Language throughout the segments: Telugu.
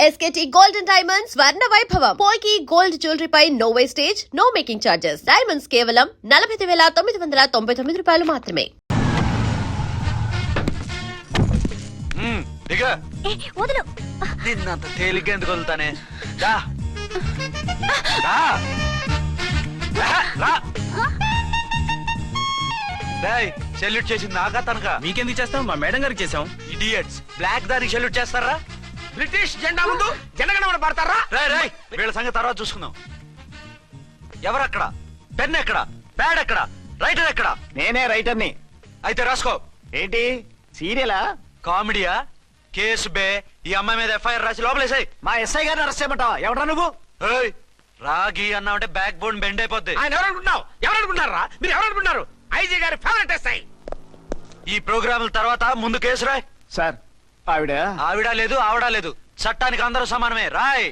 SKT Gold and Diamonds Swarna Vaibhavam. Polki Gold Jewelry pi no wastage, no making charges. Diamonds కేవలం 49,999 రూపాయలు మాత్రమే. దిగా వదులు. నిన్నంత తేలిగ్గా ఎందుకు వదులుతానే? రా రా రా రేయ్, సెల్యూట్ చేసింది నాకా తనకా? మీకెందుకు చేస్తాం? మా మేడం గారికి చేసాం. ఇడియట్స్, బ్లాక్ దానికి సెల్యూట్ చేస్తారా? బ్రిటిష్ జెండా ముందు జనగణమన పడతారా? రేయ్ రేయ్, వీళ్ళ సంగతి తర్వాత చూసుకుందాం. ఎవరక్కడ? పెన్ ఎక్కడ? ప్యాడ్ ఎక్కడ? రైటర్ ఎక్కడ? నేనే రైటర్ని. అయితే రాసుకో. ఏంటి సీరియలా? కామెడీయా? కేసు బే. ఈ అమ్మాయి మీద ఎఫ్ఐఆర్ రాసి లోపలేసాయి. మా ఎస్ఐ గారిని అరెస్ట్ చేయమంటావా? ఎవడా నువ్వు? ఏయ్, రాగి అన్నావంటే బ్యాక్ బోన్ బెండ్ అయిపోద్ది. ఆయన ఎవరనుకుంటున్నావు? ఎవరనుకుంటున్నారా మీరు? ఎవరనుకుంటున్నారు? ఐజీ గారి ఫేవరెట్ ఎస్ఐ. ఈ ప్రోగ్రాముల తర్వాత ముందు కేసు రాయ్. సార్ ఆవిడ ఆవిడ లేదు, ఆవిడ లేదు, చట్టానికి అందరూ సమానమే. రాయ్.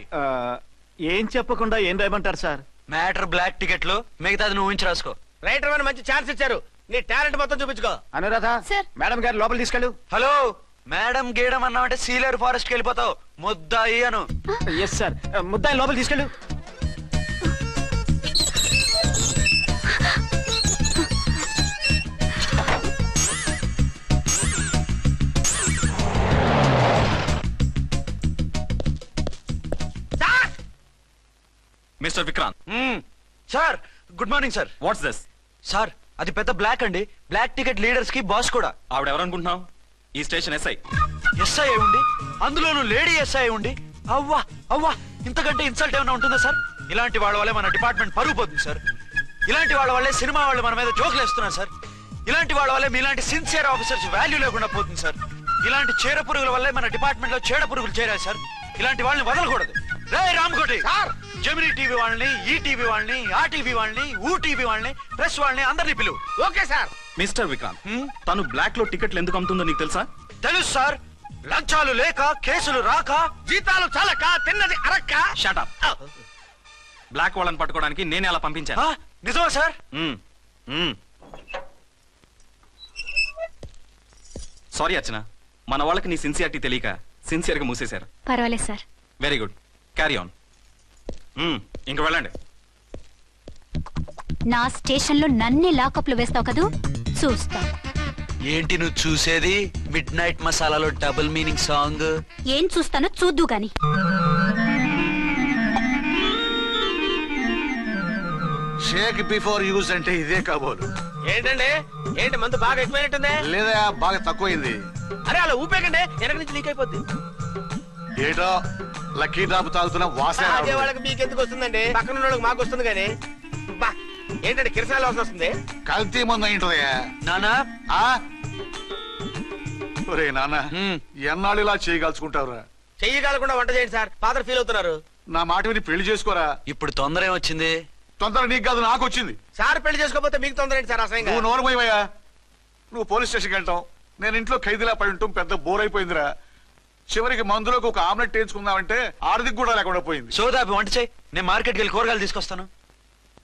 ఏం చెప్పకుండా ఏం రాయమంటారు సార్? మ్యాటర్ బ్లాక్ టికెట్లు, మిగతాది నువ్వు ఊహించి రాసుకో. రైటర్ అని మంచి ఛాన్స్ ఇచ్చారు. నీ టాలెంట్ మొత్తం చూపించుకో. అనురాధ సార్. మేడం గారు లోపల తీసుకెళ్ళు. హలో, మేడం గీయడం అన్నావంటే సీలేరు ఫారెస్ట్ కి వెళ్ళిపోతావు. ముద్దాయి అను. Yes sir. ముద్దాయి లోపల తీసుకెళ్ళు. Mister Vikrant. Sir, good morning sir. What's this? Sir, అది పెద్ద బ్లాక్ అండి. బ్లాక్ టికెట్ లీడర్స్ కి బాస్ కూడా. ఆవిడ ఎవరనుకుంటున్నావు? ఈ స్టేషన్ ఎస్ఐ. ఎస్ఐ అయి ఉండి, అందులోనూ లేడీ ఎస్ఐ అయి ఉండి, అవ్వా అవ్వా, ఇంతకంటే ఇన్సల్ట్ ఏమైనా ఉంటుందా సార్? ఇలాంటి వాళ్ళ వల్లే మన డిపార్ట్మెంట్ పరుగు పోతుంది సార్. ఇలాంటి వాళ్ళ వల్లే సినిమా వాళ్ళు మన మీద జోకులు వేస్తున్నారు సార్. ఇలాంటి వాళ్ళ వల్లే మీలాంటి సిన్సియర్ ఆఫీసర్స్ వాల్యూ లేకుండా పోతుంది సార్. ఇలాంటి చీడ పురుగుల వల్లే మన డిపార్ట్మెంట్ లో చీడ పురుగులు చేరాయి సార్. ఇలాంటి వాళ్ళని వదలకూడదు. రే రామ్కోటి, జమినీ టీవీ వాళ్ళని, ఈ టీవీ వాళ్ళని, ఆ టీవీ వాళ్ళని, ఊ టీవీ వాళ్ళని, ప్రెస్ వాళ్ళని అందరినీ పిలువు. Okay sir. మిస్టర్ విక్రాంత్, తను బ్లాక్ లో టికెట్లు ఎందుకు అమ్ముతుందో నీకు తెలుసా? తెలుసు సార్. లంచాలు లేక, కేసులు రాక, జీతాలు చాలక, తిన్నది అరక్క. షటప్. బ్లాక్ వాళ్ళని పట్టుకోవడానికి నేనే అలా పంపించాను. నిజమా సార్? సారీ అర్చన, మన వాళ్ళకి నీ సిన్సియారిటీ తెలియక సిన్సియర్ గా మూసేశారు. పర్వాలేదు sir. Very good, carry on. ఇంక వెళ్ళండి. నా స్టేషన్ లో నన్నే లాకప్ లో వేస్తావు కదూ, చూస్తా. ఏంటి నువ్వు చూసేది? మిడ్ నైట్ మసాలాలో డబుల్ మీనింగ్ సాంగ్. ఏం చూస్తానో చూద్దు గాని. షేక్ బిఫోర్ యూజ్ అంటే ఇదే కాబోలు. ఏంటండి, ఏంటి మందు బాగా ఎక్కువైనట్టుంది? లేదా బాగా తక్కువైంది. అరే అలా ఊపేకండి, వెనక నుంచి లీక్ అయిపోద్ది. ఏటో లక్కీ డ్రాప్ తాగుతున్న వాసన అదే రావట్లేదు. వాళ్ళకి మీకెందుకు వస్తుందండి? పక్కన ఉన్న వాళ్ళకి మాకు వస్తుంది కానీ. బా, ఏంటంటే కిరసనాల వాసన వస్తుంది. కల్తీ మందు అయింటదయ్యా. నానా, ఒరే నాన్న, ఎన్నాళ్ళు ఇలా చేయగలుచుకుంటావురా? చెయ్యగలకుండా వంట చేయండి సార్. ఫాదర్ ఫీల్ అవుతున్నారు. నా మాట విని పెళ్లి చేసుకోరా. ఇప్పుడు తొందర ఏమొచ్చింది? తొందర నీకు కాదు, నాకు వచ్చింది. సార్ పెళ్లి చేసుకోకపోతే మీకు తొందర ఏంటి సార్? అసహ్యంగా. నువ్వు నోరు పోయివయ్యా. నువ్వు పోలీస్ స్టేషన్కి వెళ్తావు, నేను ఇంట్లో ఖైదీలా పడి ఉంటాం. పెద్ద బోర్ అయిపోయిందిరా. చివరికి మందులోకి ఒక ఆమ్లెట్ వేయించుకుందామంటే ఆర్థిక కూడా లేకుండా పోయింది. సోదాపి వంట చేయి, నేను మార్కెట్కి వెళ్ళి కూరగాయలు తీసుకొస్తాను.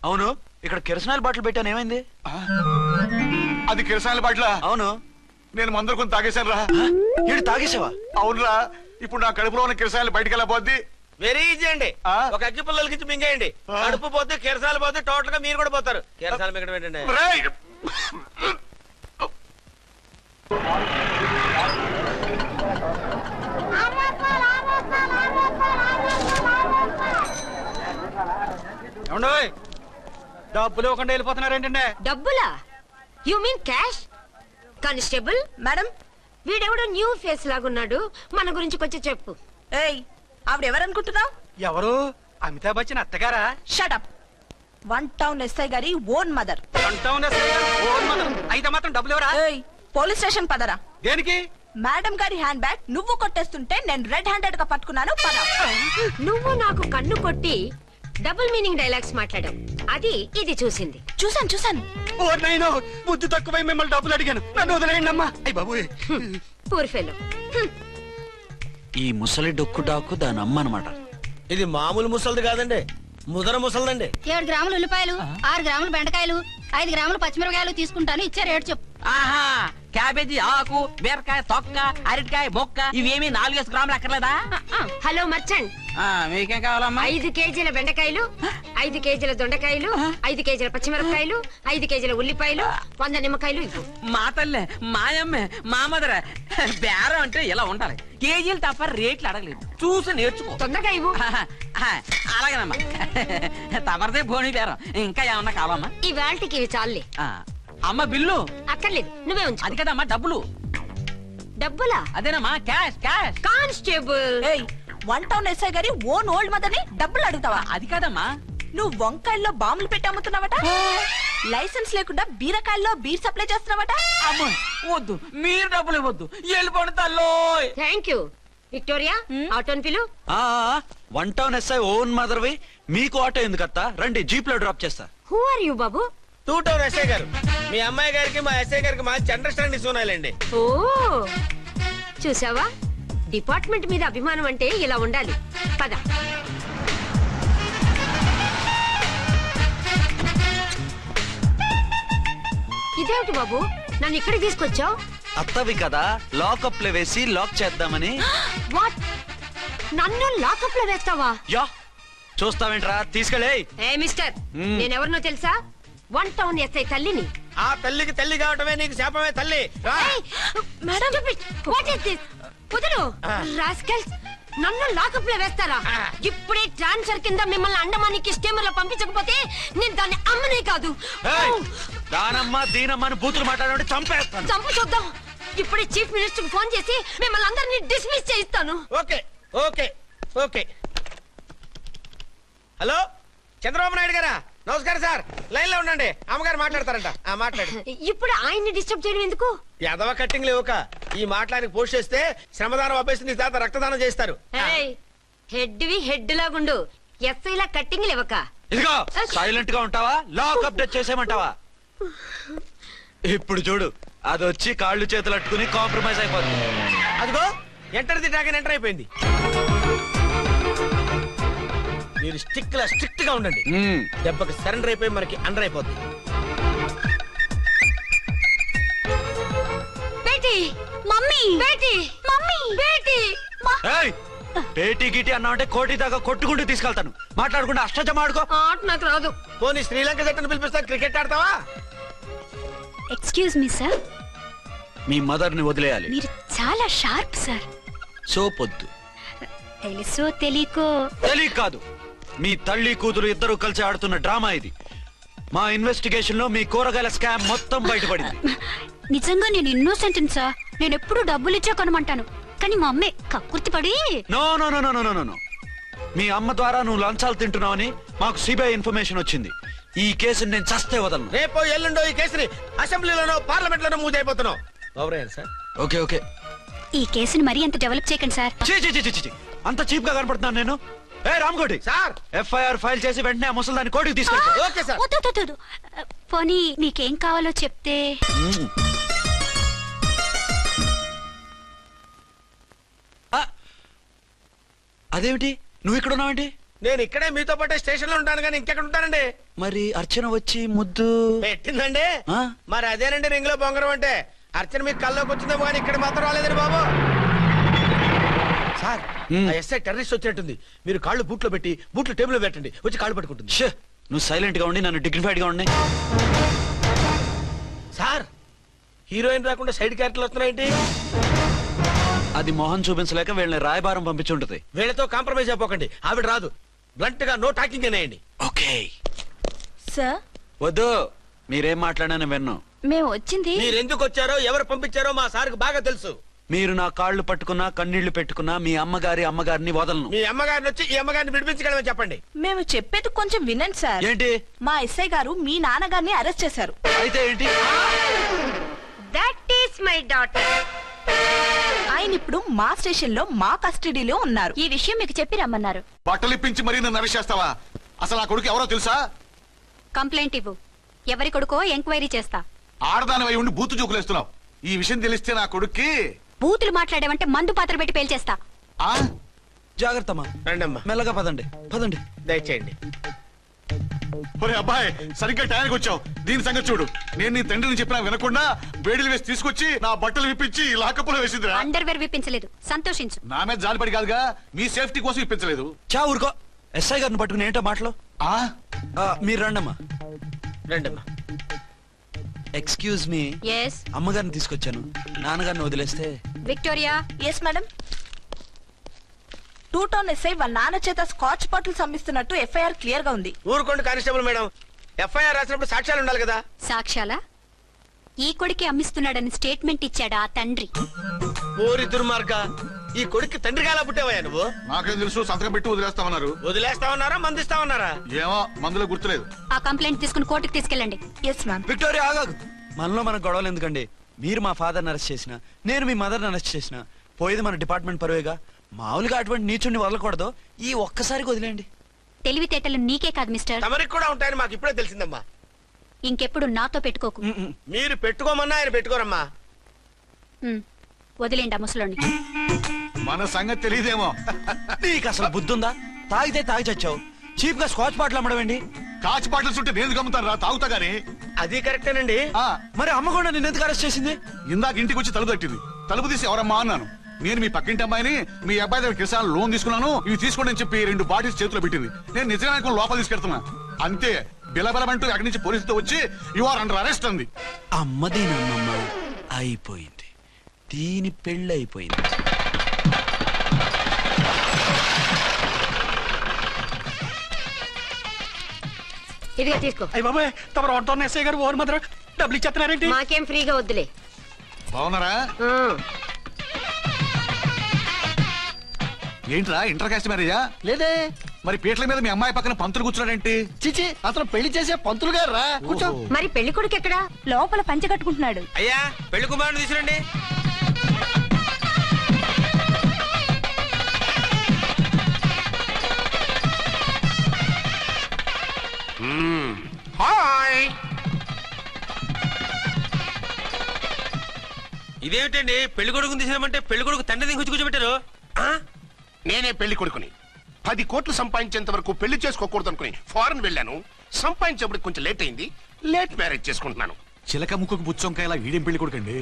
అవును, ఇక్కడ కిరసనాయిల్ బాటిల్ పెట్టాను, ఏమైంది? అది కిరసాల బాట్ల. అవును. నేను మందులు కొని తాగేశాను రా. ఈడు తాగేసావా? అవునురా. ఇప్పుడు నా కడుపులో ఉన్న కిరసాయలు బయటికి వెళ్ళబోద్ది. వెరీ ఈజీ అండి. ఒక అగ్గి పుల్లలకి ఇచ్చి మింగేయండి. కడుపు పోతే కిరసాలు పోతే టోటల్ గా మీరు కూడా పోతారు. కిరసాలు మింగడం ఏంటండి? రేయ్! డబ్బులు ఇవ్వకుండా వెళ్ళిపోతున్నారు ఏంటంటే? డబ్బులా? You mean cash? Constable madam, వీడెవడో న్యూ ఫేస్ లాగున్నాడు, మన గురించి కొంచెం చెప్పు. ఏయ్ ఆవిడెవరనుకుంటున్నావు? ఎవరు? అమితాబ్ బచ్చన్ అత్తగారా? షటప్. 1 టౌన్ ఎస్ఐ గారి ఓన్ మదర్. అయితే మాత్రం డబ్బులు ఎవరా? ఏయ్ పోలీస్ స్టేషన్ పదరా. దేనికి? మేడం గారి హ్యాండ్ బ్యాగ్ నువ్వు కొట్టేస్తుంటే నేను రెడ్ హ్యాండెడ్ గా పట్టుకున్నాను. పద. నువ్వు నాకు కన్ను కొట్టి డబుల్ మీనింగ్ డైలాగ్స్ మాట్లాడావు, అది ఇది చూసింది. చూసాను. ఓ నైనో, బుద్ధి తక్కువై మిమ్మల్ని డబ్బులు అడిగాను, నన్ను వదిలేయండి అమ్మా. అయ్య బాబోయ్. Poor fellow. ఈ ముసలి డొక్కు డాకు దాని అమ్మ అనమాట. ఇది మామూలు ముసలిది కాదండి, ముదర ముసలిదండి. 7 గ్రాములు ఉల్లిపాయలు, 6 గ్రాములు బెండకాయలు, 5 గ్రాములు పచ్చిమిరపకాయలు తీసుకుంటాను. ఇచ్చే రేటు చెప్పు. ఆహా క్యాబేజీ ఆకు బీరకాయ తొక్క అరటికాయ బొక్క ఇవేమి 4 గ్రాములు అక్కర్లేదా? హలో మర్చండ్, మీకేం కావాలమ్మా? 5 కేజీల బెండకాయలు, 5 కేజీల దొండకాయలు, 5 కేజీల పచ్చిమిరపకాయలు, 5 కేజీల ఉల్లిపాయలు, 100 నిమ్మకాయలు ఇవ్వు. మా తల్లే మాయమ్మే మా మదర బేరం అంటే ఇలా ఉండాలి. కేజీలు తప్ప రేట్లు అడగలేదు, చూసి నేర్చుకో. తొందరగా ఇవ్వు. అలాగేనమ్మా. తమరిదే భోని బేరం. ఇంకా ఏమన్నా కావాలమ్మా? ఇవాళకి ఇవి చాలులే. అమ్మ బిల్లు అక్కర్లేదు, నువ్వే ఉంచు. అది కదమ్మా డబ్బులు. డబ్బులా? అదేనమ్మా క్యాష్ క్యాష్. కానిస్టేబుల్, ఏయ్ 1 టౌన్ ఎస్ఐ గారి ఓన్ ఓల్డ్ మదర్ ని డబ్బులు అడుగుతావా? అది కదమ్మా. నువ్వు వంకాయల్లో బాంబులు పెట్టి అమ్ముతున్నావట, లైసెన్స్ లేకుండా బీరకాయల్లో బీర్ సప్లై చేస్తున్నావట. అమ్మో వద్దు, మీరు డబ్బులు ఇవ్వద్దు, వెళ్ళిపోండి తల్లోయ్. Thank you. విక్టోరియా, ఆటోన్ పిలు. 1 టౌన్ ఎస్ఐ ఓన్ మదర్వి, మీకు ఆటో ఎందుకత్తా? రండి, జీప్ లో డ్రాప్ చేస్తా. హూ ఆర్ యూ బాబు? 2 టౌన్ ఎస్ఐ గారు, మీ అమ్మాయి గారికి మా ఎస్ఐ గారికి మంచి అండర్స్టాండింగ్ ఉన్నాయండి. ఓ చూసావా, డిపార్ట్మెంట్ మీద అభిమానం అంటే ఇలా ఉండాలి. పద. ఇదేమిటి బాబు, నన్ను ఇక్కడికి తీసుకొచ్చావు? అత్తవి కదా, లాకప్ లో వేసి లాక్ చేద్దామని. వాట్, నన్ను లాకప్ లో వేస్తావా? యా, చూస్తావేంట్రా, తీసుకెళ్ళే. ఏ మిస్టర్, నేనెవరినో తెలుసా? 1 టౌన్ ఎస్ఐ తల్లిని. ఆ తల్లికి తల్లి కావటమే నీకు శాపమే తల్లి. రా. Madam, what is this? కుదురు రాస్కల్స్, నన్ను లాకప్ లో వేస్తారా? ఇప్పుడే ట్రాన్స్ఫర్ కింద మిమ్మల్ని అండమానికి స్టీమర్ లో పంపించకపోతే నేను దాన్ని అమ్మనే కాదు. దానమ్మ దీనమ్మ అని బూతులు మాట్లాడే చంపేస్తాను. చంపు చూద్దాం. ఇప్పుడే చీఫ్ మినిస్టర్ ఫోన్ చేసి మిమ్మల్ని అందరినీ డిస్మిస్ చేయిస్తాను. Okay okay okay. Hello Chandrababu Naidu గారా, నమస్కారం సార్. లైన్ లో ఉండండి, అమ్మగారు మాట్లాడతారంట. మాట్లాడు. ఇప్పుడు ఆయన్ని డిస్టర్బ్ చేయడం ఎందుకు? ఎదవ కట్టింగ్ లేవుక ఈ మాట్లాడికి పోస్ట్ చేస్తే శ్రమదానం అభ్యసి నీ తాత రక్తదానం చేస్తారు. హెడ్ వి హెడ్ లాగుండు, ఎస్ఐ లా కట్టింగ్ లేవక. ఇదిగో సైలెంట్ గా ఉంటావా, లాక్ అప్డేట్ చేసేయమంటావా? ఇప్పుడు చూడు, అది వచ్చి కాళ్ళు చేతులు అట్టుకుని కాంప్రమైజ్ అయిపోతుంది. అదిగో ఎంటర్ ది డ్రాగన్ ఎంటర్ అయిపోయింది. మీరు స్ట్రిక్ట్ గా ఉండండి, దెబ్బకి సరెండర్ అయిపోయి మనకి అండర్ అయిపోద్ది. Beti, mummy, Beti, mummy, Beti. ఏయ్, పేటీ గిటి అన్నావంటే కోటి దాకా కొట్టుకుంటూ తీసుకెళ్తాను. మాట్లాడకుండా అష్టజమ ఆడుకో. ఆట నాకు రాదు. పోనీ శ్రీలంక జట్టును పిలిపిస్తాను, క్రికెట్ ఆడతావా? ఎక్స్క్యూజ్ మీ సార్, మీ మదర్ ని వదిలేయాలి. మీరు చాలా షార్ప్ సార్. సోపొద్దు. తెలుసో తెలియకో. తెలియ కాదు, మీ తల్లి కూతురు ఇద్దరు కలిసి ఆడుతున్న డ్రామా ఇది. మా ఇన్వెస్టిగేషన్ లో మీ కూరగాయల స్కామ్ మొత్తం బయటపడింది. నిజంగా నేను ఇన్నోసెంట్ సార్. నేను ఎప్పుడు డబ్బులు ఇచ్చా కొనమంటాను, కానీ మా అమ్మే కక్కుర్తి పడి. No no no no no no no. మీ అమ్మ ద్వారా నువ్వు లంచాలు తింటున్నావని మాకు సిబిఐ ఇన్ఫర్మేషన్ వచ్చింది. ఈ కేసుని నేను చస్తే వదలను. రేపో ఎల్లుండో ఈ కేసుని అసెంబ్లీలోనో పార్లమెంట్ లోనో మూవ్ అయిపోతున్నావు. Sir okay okay. ఈ కేసుని మరీ అంత డెవలప్ చేయకండి సార్. అంత చీప్ గా కనపడుతున్నాను నేను? ఏ రామ్కోటి సార్, ఎఫ్ఐఆర్ ఫైల్ చేసి వెంటనే ఆ ముసలిదాన్ని కోర్టుకి తీసుకెళ్ళి. Okay sir. వద్దు, వద్దు, వద్దు. పోనీ మీకేం కావాలో చెప్తే. అదేమిటి, నువ్వు ఇక్కడ ఉన్నావేంటి? నేను ఇక్కడే మీతో పాటే స్టేషన్ లో ఉంటాను, కానీ ఇంకెక్కడ ఉంటానండి? మరి అర్చన వచ్చి ముద్దు పెట్టిందండి. ఆ? మరి అదేనండి రింగ్ లో బొంగరం అంటే. అర్చన మీకు కల్లోకి వచ్చిందేమో కానీ ఇక్కడ మాత్రం రాలేదండి బాబు. సార్, ఆ ఎస్ఐ టెర్రరిస్ట్ వచ్చినట్టుంది. మీరు కాళ్ళు బూట్లో పెట్టి బూట్లు టేబుల్ లో పెట్టండి, వచ్చి కాళ్ళు పట్టుకుంటుంది. ఛే, నువ్వు సైలెంట్ గా ఉండి నన్ను డిగ్నిఫైడ్ గా ఉండి. సార్, హీరోయిన్ రాకుండా సైడ్ క్యారెక్టర్లు వస్తున్నాయేంటి? అది మొహం చూపించలేక వీళ్ళని రాయబారం పంపించుంటది. వీళ్ళతో కాంప్రమైజ్ అయిపోకండి, ఆవిడ రాదు. బ్లంట్ గా నో టాకింగ్ అనేయండి. ఓకే సార్, వద్దు, మీరేం మాట్లాడానని విన్ను. మేము వచ్చింది. మీరు ఎందుకు వచ్చారో ఎవరు పంపించారో మా సార్కు బాగా తెలుసు. మీరు నా కాళ్ళు పట్టుకున్నా కన్నీళ్లు పెట్టుకున్నా మీ అమ్మగారిని వదలను. మీ అమ్మగారిని వచ్చి ఈ అమ్మగారిని విడిపించగలమని చెప్పండి. మేము చెప్పేది కొంచెం వినండి సార్. ఏంటి? మా ఎస్ఐ గారు మీ నాన్నగారిని అరెస్ట్ చేశారు. అయితే ఏంటి? That is my daughter. ఆయన ఇప్పుడు మా స్టేషన్ లో మా కస్టడీలో ఉన్నారు. ఈ విషయం మీకు చెప్పి రమ్మన్నారు. బట్టలిప్పించి మరీ నన్ను అరెస్ట్ చేస్తావా? అసలు ఆ కొడుకు ఎవరో తెలుసా? కంప్లైంట్ ఇవ్వు, ఎవరి కొడుకో ఎంక్వైరీ చేస్తా. ఆడదానివై ఉండి బూతు జోకులేస్తున్నావు. ఈ విషయం తెలిస్తే నా కొడుక్కి. బూతులు మాట్లాడేవంటే మందు పాత్ర పెట్టి పేల్చేస్తా. ఆ జాగ్రత్తమ్మా, రండమ్మా, మెల్లగా పదండి. దయచేయండి. ఒరే అబ్బాయి సరిగ్గా టైంకి వచ్చావు. దీని సంగతి చూడు. నేను నీ తండ్రిని చెప్పినా వినకుండా బేడీలు వేసి తీసుకొచ్చి నా బట్టలు విప్పించి లాకప్పులో వేసిందిరా. అండర్వేర్ విప్పించలేదు, సంతోషించు. నా మీద జాలిపడి కాదుగా, మీ సేఫ్టీ కోసం ఇప్పించలేదు. చా ఊరుకో. ఎస్ఐ గారిని పట్టుకుని ఏంటో మాటలు. ఆ మీరు రండమ్మా. రండమ్మా. Excuse me. ఎస్ అమ్మగారిని తీసుకొచ్చాను. నాన్నగారిని వదిలేస్తే. Victoria. Yes madam. 2 town SI వాళ్ళ నాన్న చేత స్కాచ్ బాటిల్స్ అమ్మిస్తున్నట్టు ఎఫ్ఐఆర్ క్లియర్ గా ఉంది. ఊరుకోండి కానిస్టేబుల్ మేడం. ఎఫ్ఐఆర్ రాసినప్పుడు సాక్ష్యాలు ఉండాలి కదా. సాక్ష్యాలా? ఈ కొడుకే అమ్మిస్తున్నాడని స్టేట్మెంట్ ఇచ్చాడా ఆ తండ్రి? ఓరి దుర్మార్గ, ఈ కొడుక్కి తండ్రి కాలా పుట్టావయ్యా నువ్వు? నాకేం తెలుసు, సంతకం పెట్టి వదిలేస్తామన్నారు. వదిలేస్తామన్నారా మందిస్తామన్నారా? ఏమో మందులో గుర్తులేదు. ఆ కంప్లైంట్ తీసుకుని కోర్టుకు తీసుకెళ్ళండి. Yes ma'am. విక్టోరియా ఆగాగు. మనలో మన గొడవలు ఎందుకండి? మీరు మా ఫాదర్ని అరెస్ట్ చేసిన, నేను మీ మదర్ని అరెస్ట్ చేసిన, పోయేది మన డిపార్ట్మెంట్ పరువేగా. మామూలుగా అటువంటి నీచుని వదలకూడదు. ఈ ఒక్కసారికి వదిలేండి. తెలివితేటలు నీకే కాదు మిస్టర్, తమరికి కూడా ఉంటాయని మాకు ఇప్పుడే తెలిసిందమ్మా. ఇంకెప్పుడు నాతో పెట్టుకోకు. మీరు పెట్టుకోమన్నా ఆయన పెట్టుకోరమ్మా. వదిలేండి ఆ ముసలోని. మన సంగతి తెలియదేమో. నీకు అసలు బుద్ధి ఉందా? తాగితే తాగి చచ్చావు. చీప్ గా స్కాచ్ బాటిల్ అమ్మడమేంటి? కాచి బాటిల్స్ ఉంటే నేను గమ్ముతాను రా, తాగుతా గానీ. అది కరెక్టేనండి. మరి అమ్మ కూడా నిన్ను ఎందుకు అరెస్ట్ చేసింది? ఇందాక ఇంటికి వచ్చి తలుపు తట్టింది. తలుపు తీసి ఎవరమ్మా అన్నాను. నేను మీ పక్కింటి అమ్మాయిని, మీ అబ్బాయి దగ్గర కిసాన్ లోన్ తీసుకున్నాను, ఇవి తీసుకోండి అని చెప్పి 2 బాటిల్స్ చేతిలో పెట్టింది. నేను నిజంగా లోపల తీసుకెళ్తున్నా. అంతే, బిలబిలమంటూ అక్కడి నుంచి పోలీసుతో వచ్చి యు ఆర్ అండర్ అరెస్ట్ అంది. అమ్మదేనమ్మమ్మ అయిపోయింది. దీని పెళ్ళి అయిపోయింది. ఇదిగా తీసుకో. అయ్య బాబాయ్, తమరు ఆటో ఎస్ఐ గారు ఓరి మాత్రం డబ్బులు ఇచ్చేస్తున్నారేంటి? మాకేం ఫ్రీగా వద్దులే. బాగున్నారా? ఏంట్రా ఇంటర్ కాస్ట్ మ్యారేజా? లేదే. మరి పీటల మీద మీ అమ్మాయి పక్కన పంతులు కూర్చున్నాడేంటి? చిచి, అతను పెళ్లి చేసే పంతులు గారు రా. కూర్చో. మరి పెళ్లి కొడుకు ఎక్కడా? లోపల పంచె కట్టుకుంటున్నాడు. అయ్యా, పెళ్లి కుమారుని తీసుకురండి. హాయ్. ఇదేమిటండి, పెళ్లి కొడుకుని తీసినామంటే పెళ్లి కొడుకు తండ్రి దిగి కూర్చోబెట్టారు. నేనే పెళ్లి కొడుకుని. 10 కోట్లు సంపాదించేంత వరకు పెళ్లి చేసుకోకూడదు అనుకుని ఫారెన్ వెళ్ళాను. సంపాదించేప్పుడు కొంచెం లేట్ అయింది. లేట్ మ్యారేజ్ చేసుకుంటున్నాను. చిలక ముక్కుకు బుచ్చొంకాయలా వీడేం పెళ్లి కొడుకండి?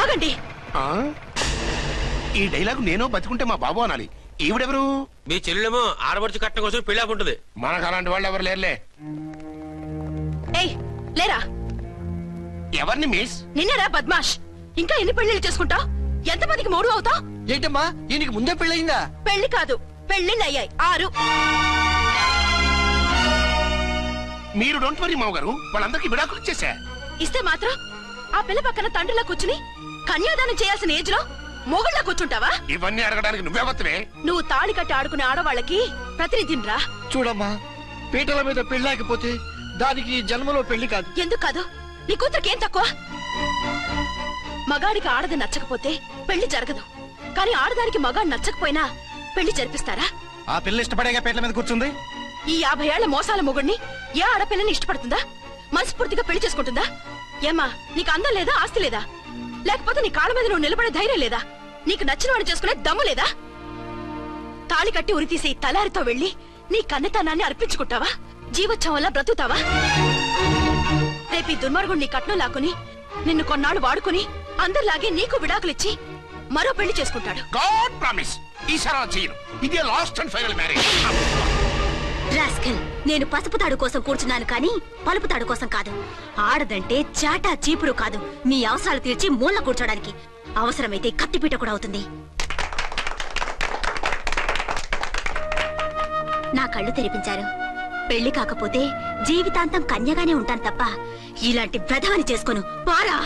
ఆగండి. ఈ డైలాగ్ నేను బతికుంటే మా బాబు అనాలి. ఈవిడెవరు? మీ చెల్లెమో ఆడబడుచు కట్నం కోసం పెళ్లి ఆపుంటది. మనకు అలాంటి వాళ్ళు ఎవరు లేరులే. ఏయ్ లేరా. ఎవరిని మిస్? నిన్నరా బద్మాష్. ఇంకా ఎన్ని పెళ్లిళ్ళు చేసుకుంటావు? ఎంతమందికి మూడు అవుతావు? ఏంటమ్మా, ఈయనకి ముందే పెళ్ళయిందా? పెళ్లి కాదు, పెళ్లిళ్ళు అయ్యాయి 6. మీరు డోంట్ వరీ మావ గారు, వాళ్ళందరికీ విడాకులు ఇచ్చేసా. ఇస్తే మాత్రం ఆ పిల్ల పక్కన తండ్రిలా కూర్చుని కన్యాదానం చేయాల్సిన ఏజ్ లో మొగుళ్ళ కూర్చుంటావా? ఇవన్నీ అడగడానికి నువ్వెవత్తవే? నువ్వు తాళి కట్టి ఆడుకునే ఆడవాళ్ళకి ప్రతినిధిరా. చూడమ్మా, పీటల మీద పెళ్ళాకపోతే దానికి జన్మలో పెళ్లి కాదు. ఎందుకు కాదు? నీ కూతురికేం తక్కువ? మగాడికి ఆడది నచ్చకపోతే పెళ్లి జరగదు. కానీ ఆడదానికి మగాడు నచ్చకపోయినా పెళ్లి జరిపిస్తారా? ఆ పిల్ల ఇష్టపడేగా పీటల మీద కూర్చుంది. ఈ 50 ఏళ్ల మోసాల మొగుడిని ఏ ఆడపిల్లని ఇష్టపడుతుందా? మనస్ఫూర్తిగా పెళ్లి చేసుకుంటుందా? ఏమ్మా, నీకు అందం లేదా, ఆస్తి లేదా? లేకపోతే నీ కాళ్ళ మీద నువ్వు నిలబడే ధైర్యం లేదా? నీకు నచ్చిన వాడు చేసుకునే దమ్ము లేదా? తాళి కట్టి ఉరితీసే ఈ తలారితో వెళ్లి నీ కన్నెతనాన్ని అర్పించుకుంటావా? జీవోత్సవంలా బ్రతుకుతావా? రేపు ఈ దుర్మార్గుడు నీ కట్నం లాక్కుని నిన్ను కొన్నాళ్ళు వాడుకుని అందరిలాగే నీకు విడాకులిచ్చి మరో పెళ్లి చేసుకుంటాడు. గాడ్ ప్రామిస్, ఈసారి అలా చేయను. ఇదే last and final marriage. Rascal, నేను పసుపు తాడు కోసం కూర్చున్నాను కానీ పలుపు తాడు కోసం కాదు. ఆడదంటే చాటా చీపురు కాదు, నీ అవసరాలు తీర్చి మూల కూర్చోడానికి. అవసరమైతే కత్తిపీట కూడా అవుతుంది. నా కళ్ళు తెరిపించారు. పెళ్లి కాకపోతే జీవితాంతం కన్యగానే ఉంటాను తప్ప ఇలాంటి ప్రధాని చేసుకోను. పారా.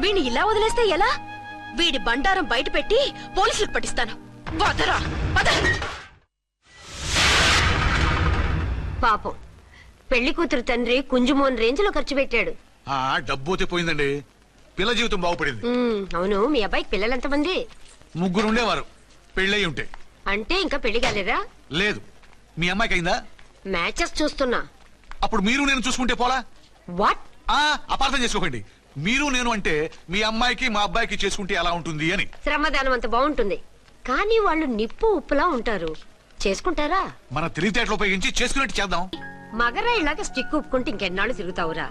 వీణ్ణి ఇలా వదిలేస్తే ఎలా? వీడి బండారం బయట పెట్టి పోలీసులకు పట్టిస్తాను. వదరా, వద. పాపం, పెళ్లి కూతురు తండ్రి కుంజుమోన్ రేంజ్ లో ఖర్చు పెట్టాడు. డబ్బు పోయిందండి. పిల్ల జీవితం బాగుపడింది. అవును, మీ అబ్బాయికి పిల్లలు ఎంతమంది? 3 ఉండేవారు. పెళ్ళయి ఉంటే. అంటే ఇంకా పెళ్లి కాలేదా? లేదు. మీ అమ్మాయికి అయిందా? మ్యాచెస్ చూస్తున్నా. అప్పుడు మీరు నేను చూసుకుంటే పోలా? వాట్? అపార్థం చేసుకోకండి. మీరు నేను అంటే మీ అమ్మాయికి మా అబ్బాయికి చేసుకుంటే ఎలా ఉంటుంది అని. శ్రమదానం అంత బాగుంటుంది. కానీ వాళ్ళు నిప్పు ఉప్పులా ఉంటారు. చేసుకుంటారా? మన తెలివితేటలు ఉపయోగించి చేసుకున్నట్టు చేద్దాం. మగరా ఇలాగ స్టిక్ ఉప్పుకుంటే ఇంకెన్నాళ్ళు తిరుగుతావురా?